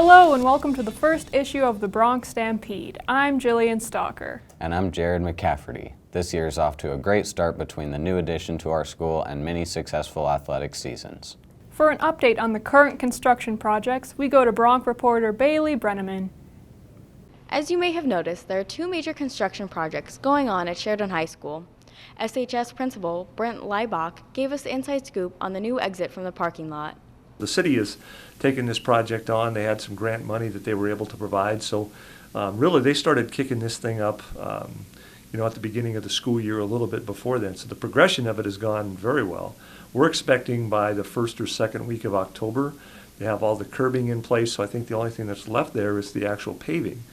Hello and welcome to the first issue of the Bronx Stampede. I'm Jillian Stalker. And I'm Jared McCafferty. This year is off to a great start between the new addition to our school and many successful athletic seasons. For an update on the current construction projects, we go to Bronx reporter Bailey Brenneman. As you may have noticed, there are two major construction projects going on at Sheridan High School. SHS principal Brent Leibach gave us the inside scoop on the new exit from the parking lot. The city has taken this project on. They had some grant money that they were able to provide. So really they started kicking this thing up at the beginning of the school year, a little bit before then. So the progression of it has gone very well. We're expecting by the first or second week of October to have all the curbing in place. So I think the only thing that's left there is the actual paving.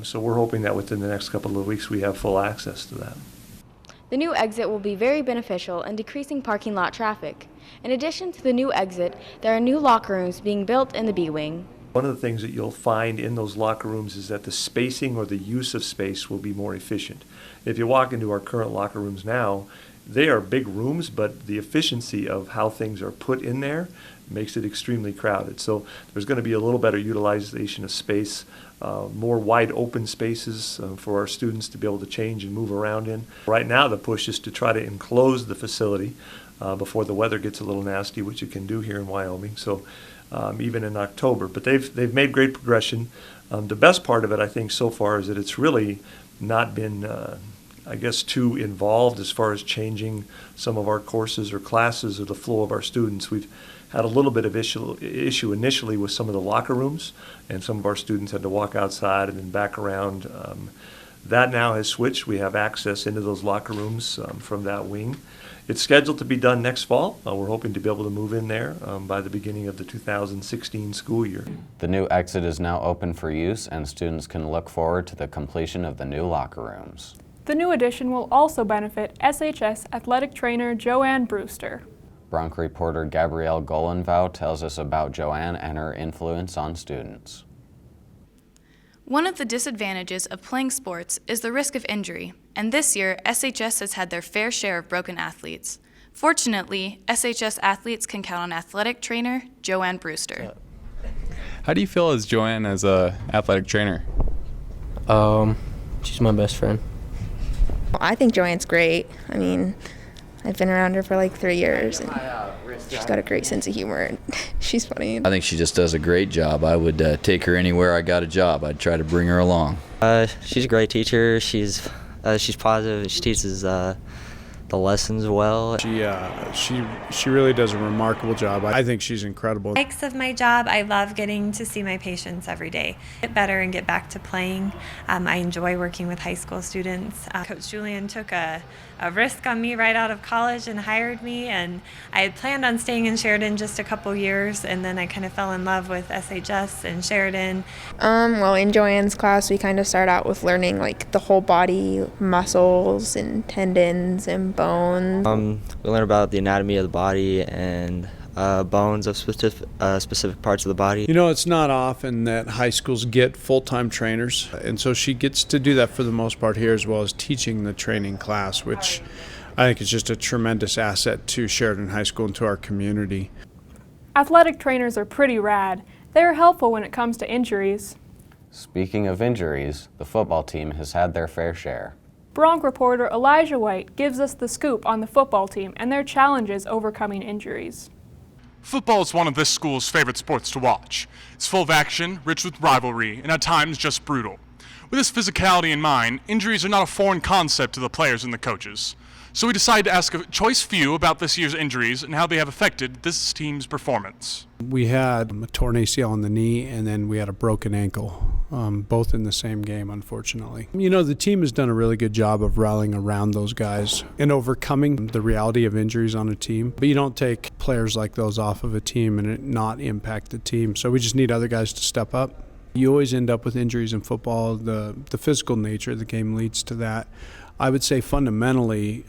So we're hoping that within the next couple of weeks we have full access to that. The new exit will be very beneficial in decreasing parking lot traffic. In addition to the new exit, there are new locker rooms being built in the B wing. One of the things that you'll find in those locker rooms is that the spacing or the use of space will be more efficient. If you walk into our current locker rooms now, they are big rooms, but the efficiency of how things are put in there makes it extremely crowded. So there's going to be a little better utilization of space, more wide open spaces for our students to be able to change and move around in. Right now the push is to try to enclose the facility before the weather gets a little nasty, which it can do here in Wyoming. So even in October, but they've made great progression. The best part of it, I think, so far is that it's really not been too involved as far as changing some of our courses or classes or the flow of our students. We've had a little bit of issue initially with some of the locker rooms, and some of our students had to walk outside and then back around. That now has switched. We have access into those locker rooms from that wing. It's scheduled to be done next fall. We're hoping to be able to move in there by the beginning of the 2016 school year. The new exit is now open for use, and students can look forward to the completion of the new locker rooms. The new addition will also benefit SHS athletic trainer Joanne Brewster. Bronx reporter Gabrielle Golenvow tells us about Joanne and her influence on students. One of the disadvantages of playing sports is the risk of injury, and this year SHS has had their fair share of broken athletes. Fortunately, SHS athletes can count on athletic trainer Joanne Brewster. How do you feel as Joanne as a athletic trainer? She's my best friend. I think Joanne's great. I mean, I've been around her for like 3 years, and she's got a great sense of humor, and she's funny. I think she just does a great job. I would take her anywhere I got a job. I'd try to bring her along. She's a great teacher. She's positive. She teaches the lessons well. She really does a remarkable job. I think she's incredible. Likes of my job, I love getting to see my patients every day. Get better and get back to playing. I enjoy working with high school students. Coach Julian took a risk on me right out of college and hired me, and I had planned on staying in Sheridan just a couple years, and then I kind of fell in love with SHS and Sheridan. Well, in Joanne's class, we kind of start out with learning like the whole body, muscles and tendons and bones. We learn about the anatomy of the body and bones of specific parts of the body. You know, it's not often that high schools get full-time trainers, and so she gets to do that for the most part here, as well as teaching the training class, which I think is just a tremendous asset to Sheridan High School and to our community. Athletic trainers are pretty rad. They are helpful when it comes to injuries. Speaking of injuries, the football team has had their fair share. Bronx reporter Elijah White gives us the scoop on the football team and their challenges overcoming injuries. Football is one of this school's favorite sports to watch. It's full of action, rich with rivalry, and at times just brutal. With this physicality in mind, injuries are not a foreign concept to the players and the coaches. So we decided to ask a choice few about this year's injuries and how they have affected this team's performance. We had a torn ACL in the knee, and then we had a broken ankle, both in the same game, unfortunately. You know, the team has done a really good job of rallying around those guys and overcoming the reality of injuries on a team. But you don't take players like those off of a team and it not impact the team. So we just need other guys to step up. You always end up with injuries in football. The physical nature of the game leads to that. I would say fundamentally,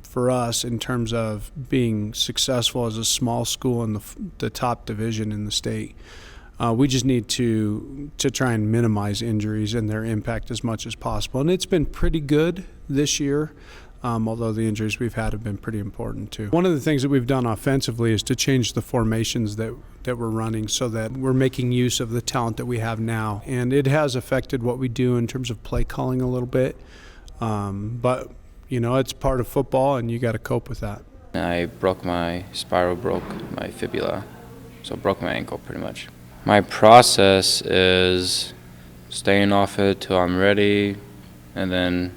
for us, in terms of being successful as a small school in the top division in the state, we just need to try and minimize injuries and their impact as much as possible. And it's been pretty good this year. although the injuries we've had have been pretty important too. One of the things that we've done offensively is to change the formations that we're running so that we're making use of the talent that we have now. And it has affected what we do in terms of play calling a little bit. But, it's part of football and you got to cope with that. I broke my fibula, so broke my ankle pretty much. My process is staying off it till I'm ready, and then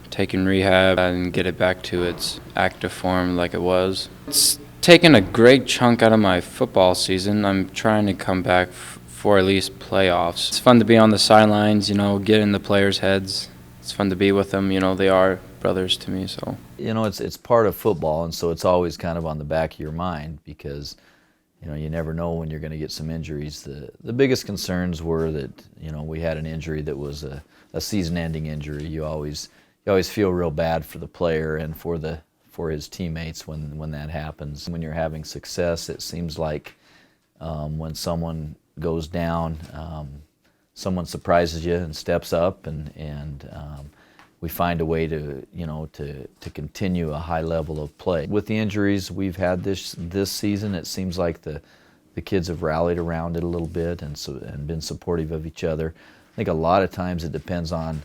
taking rehab and get it back to its active form like it was. It's taken a great chunk out of my football season. I'm trying to come back for at least playoffs. It's fun to be on the sidelines, get in the players' heads. It's fun to be with them, they are brothers to me, so. It's part of football, and so it's always kind of on the back of your mind because you never know when you're going to get some injuries. The biggest concerns were that, we had an injury that was a season-ending injury. You always feel real bad for the player and for his teammates when that happens. When you're having success, it seems like when someone goes down, someone surprises you and steps up, and we find a way to continue a high level of play. With the injuries we've had this season, it seems like the kids have rallied around it a little bit and been supportive of each other. I think a lot of times it depends on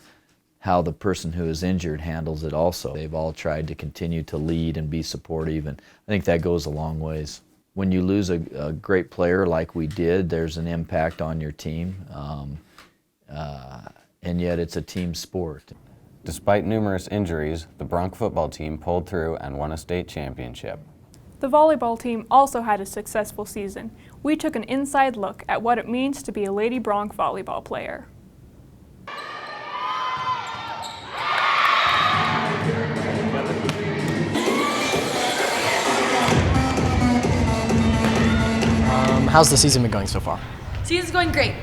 how the person who is injured handles it also. They've all tried to continue to lead and be supportive, and I think that goes a long ways. When you lose a great player like we did, there's an impact on your team, and yet it's a team sport. Despite numerous injuries, the Bronc football team pulled through and won a state championship. The volleyball team also had a successful season. We took an inside look at what it means to be a Lady Bronc volleyball player. How's the season been going so far? Season's going great.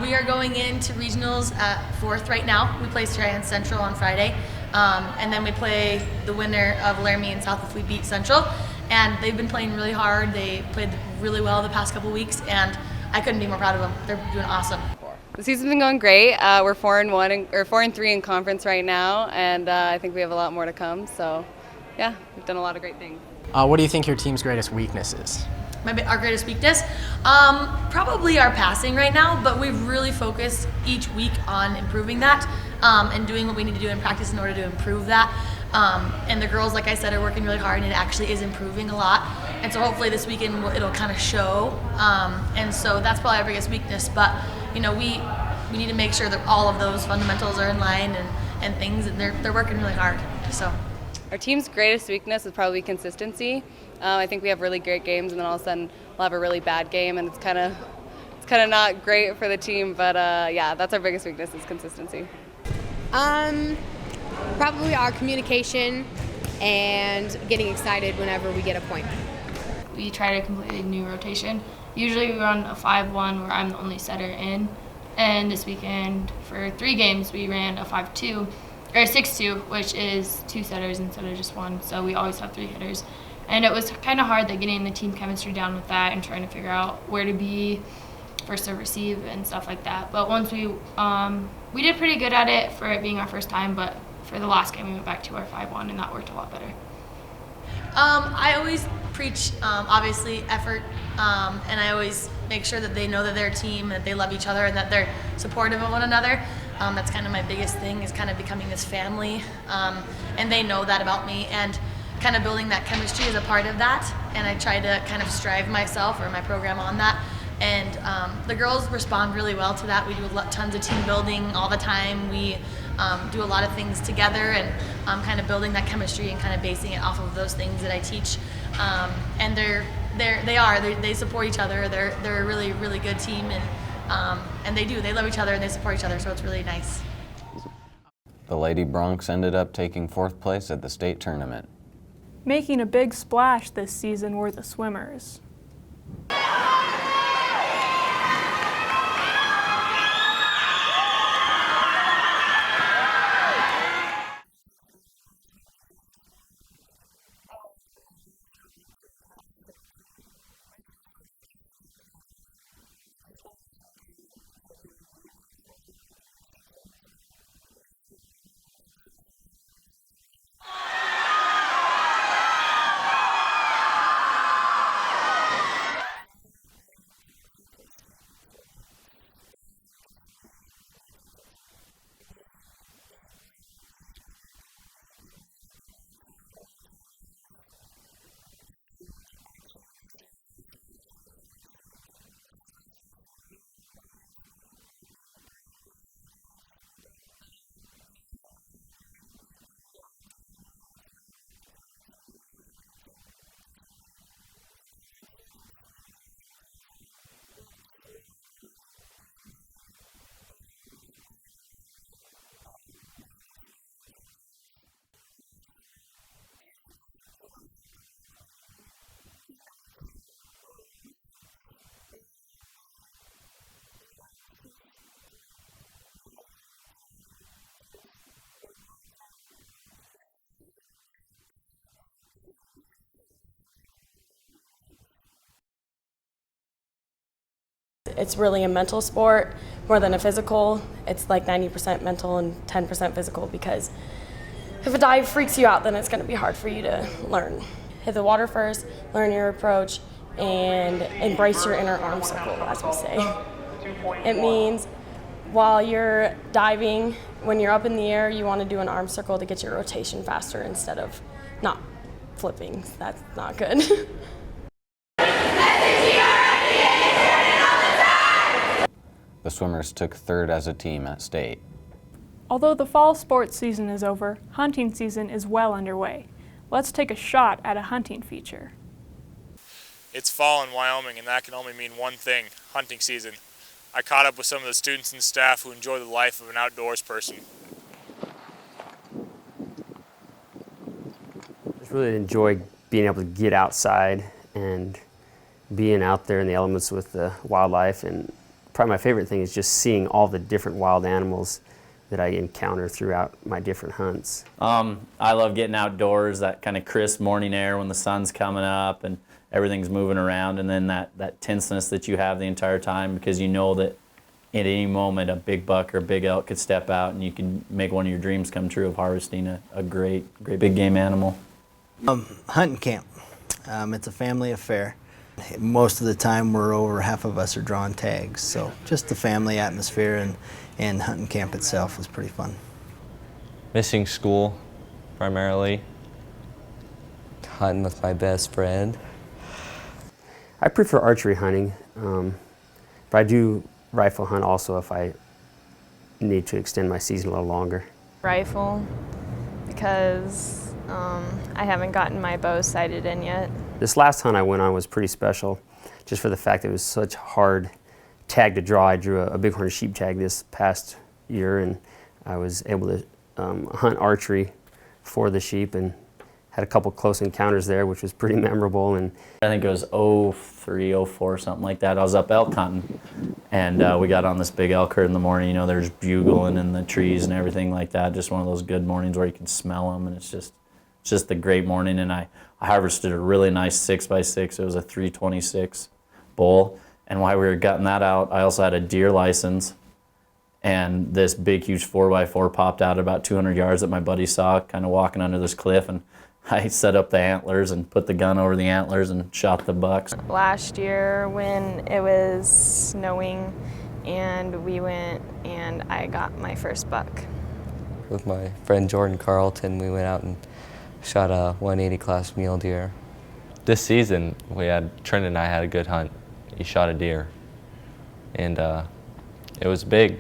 We are going into regionals at 4th right now. We play Cheyenne Central on Friday, and then we play the winner of Laramie and South if we beat Central. And they've been playing really hard. They played really well the past couple weeks, and I couldn't be more proud of them. They're doing awesome. The season's been going great. We're 4-3 in conference right now, and I think we have a lot more to come. So, yeah, we've done a lot of great things. What do you think your team's greatest weakness is? Our greatest weakness? Probably our passing right now, but we've really focused each week on improving that and doing what we need to do in practice in order to improve that. And the girls, like I said, are working really hard, and it actually is improving a lot. And so hopefully this weekend it'll kind of show. And so that's probably our biggest weakness. But we need to make sure that all of those fundamentals are in line and things, and they're working really hard. So our team's greatest weakness is probably consistency. I think we have really great games, and then all of a sudden we'll have a really bad game, and it's kind of not great for the team. But yeah, that's our biggest weakness is consistency. Probably our communication and getting excited whenever we get a point. We try to complete a new rotation. Usually we run a 5-1 where I'm the only setter in. And this weekend for 3 games we ran a 5-2 or a 6-2, which is 2 setters instead of just 1. So we always have 3 hitters. And it was kind of hard getting the team chemistry down with that and trying to figure out where to be, first to receive and stuff like that. But once we did pretty good at it for it being our first time, but for the last game we went back to our 5-1 and that worked a lot better. I always preach, obviously, effort, and I always make sure that they know that they're a team, that they love each other, and that they're supportive of one another. That's kind of my biggest thing, is kind of becoming this family, and they know that about me, and kind of building that chemistry is a part of that, and I try to kind of strive myself or my program on that. And the girls respond really well to that. We do tons of team building all the time. We do a lot of things together, and kind of building that chemistry and kind of basing it off of those things that I teach. And they support each other. They're a really, really good team, and they love each other and they support each other. So it's really nice. The Lady Broncs ended up taking 4th place at the state tournament. Making a big splash this season were the swimmers. it's really a mental sport more than a physical. It's like 90% mental and 10% physical, because if a dive freaks you out, then it's going to be hard for you to learn. Hit the water first, learn your approach, and embrace your inner arm circle, as we say. It means while you're diving, when you're up in the air, you want to do an arm circle to get your rotation faster instead of not flipping. That's not good. The swimmers took third as a team at state. Although the fall sports season is over, hunting season is well underway. Let's take a shot at a hunting feature. It's fall in Wyoming, and that can only mean one thing: hunting season. I caught up with some of the students and staff who enjoy the life of an outdoors person. I just really enjoy being able to get outside and being out there in the elements with the wildlife, and probably my favorite thing is just seeing all the different wild animals that I encounter throughout my different hunts. I love getting outdoors, that kind of crisp morning air when the sun's coming up and everything's moving around, and then that tenseness that you have the entire time, because you know that at any moment a big buck or a big elk could step out and you can make one of your dreams come true of harvesting a great big game animal. Hunting camp. It's a family affair. Most of the time we're over half of us are drawing tags, so just the family atmosphere and hunting camp itself was pretty fun. Missing school, primarily. Hunting with my best friend. I prefer archery hunting, but I do rifle hunt also if I need to extend my season a little longer. Rifle, because I haven't gotten my bow sighted in yet. This last hunt I went on was pretty special, just for the fact that it was such a hard tag to draw. I drew a bighorn sheep tag this past year, and I was able to hunt archery for the sheep and had a couple close encounters there, which was pretty memorable. And I think it was 03, 04, something like that. I was up elk hunting, and we got on this big elk herd in the morning. You know, there's bugling in the trees and everything like that. Just one of those good mornings where you can smell them, and it's just a great morning. And I harvested a really nice 6x6. It was a 326 bull. And while we were gutting that out, I also had a deer license. And this big, huge 4x4 popped out at about 200 yards that my buddy saw, kind of walking under this cliff. And I set up the antlers and put the gun over the antlers and shot the bucks. Last year when it was snowing and we went and I got my first buck. With my friend Jordan Carlton, we went out and shot a 180 class mule deer. This season, Trent and I had a good hunt. He shot a deer, and it was big.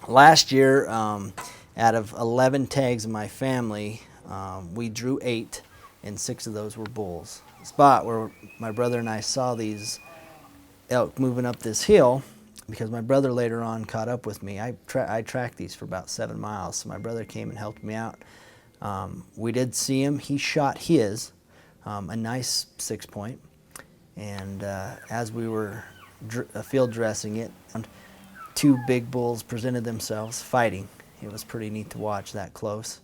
Last year, out of 11 tags in my family, we drew 8, and 6 of those were bulls. The spot where my brother and I saw these elk moving up this hill, because my brother later on caught up with me. I tracked these for about 7 miles, so my brother came and helped me out. We did see him. He shot his, a nice 6-point, and as we were field dressing it, 2 big bulls presented themselves fighting. It was pretty neat to watch that close.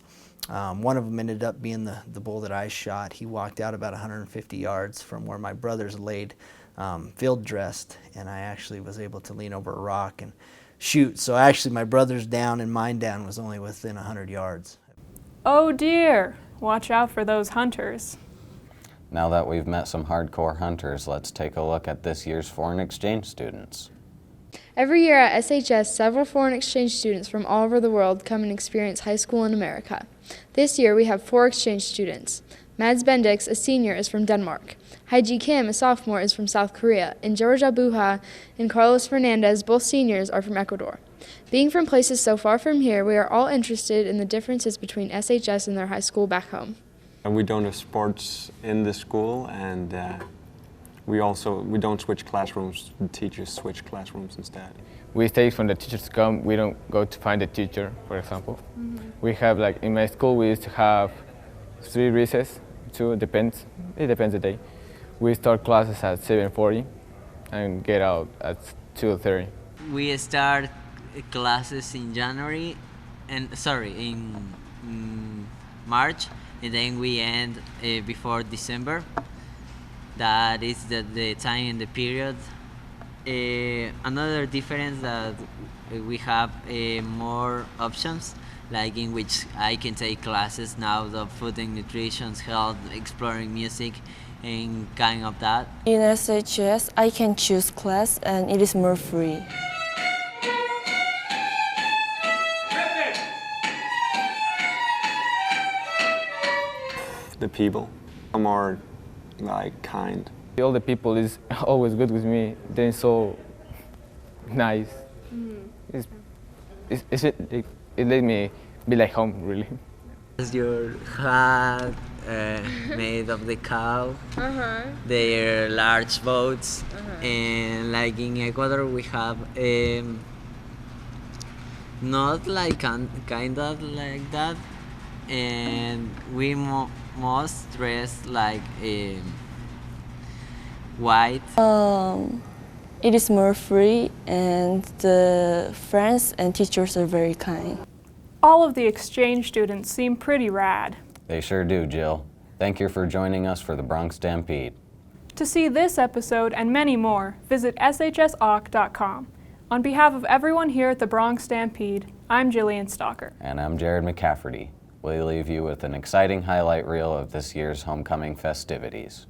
One of them ended up being the bull that I shot. He walked out about 150 yards from where my brothers laid field dressed, and I actually was able to lean over a rock and shoot. So actually my brother's down and mine down was only within 100 yards. Oh dear, watch out for those hunters. Now that we've met some hardcore hunters, let's take a look at this year's foreign exchange students. Every year at SHS, several foreign exchange students from all over the world come and experience high school in America. This year we have 4 exchange students. Mads Bendix, a senior, is from Denmark. Haiji Kim, a sophomore, is from South Korea, and George Abuha and Carlos Fernandez, both seniors, are from Ecuador. Being from places so far from here, we are all interested in the differences between SHS and their high school back home. We don't have sports in the school, and we don't switch classrooms. The teachers switch classrooms instead. We stay when the teachers come. We don't go to find the teacher, for example. We have, like in my school, we used to have 3 recess. 2, it depends the day. We start classes at 7:40 and get out at 2:30. We start classes in March, and then we end before December. That is the time in the period, Another difference that we have more options, like in which I can take classes now of food and nutrition, health, exploring music, and kind of that. In SHS, I can choose class and it is more free. The people are more like kind. All the people is always good with me. They're so nice. It let me be like home, really. Is your hat made of the cow, their large boats, and like in Ecuador we have not like kind of like that, and we most dress like white. It is more free and the friends and teachers are very kind. All of the exchange students seem pretty rad. They sure do, Jill. Thank you for joining us for the Bronx Stampede. To see this episode and many more, visit shsoc.com. On behalf of everyone here at the Bronx Stampede, I'm Jillian Stalker. And I'm Jared McCafferty. We'll leave you with an exciting highlight reel of this year's homecoming festivities.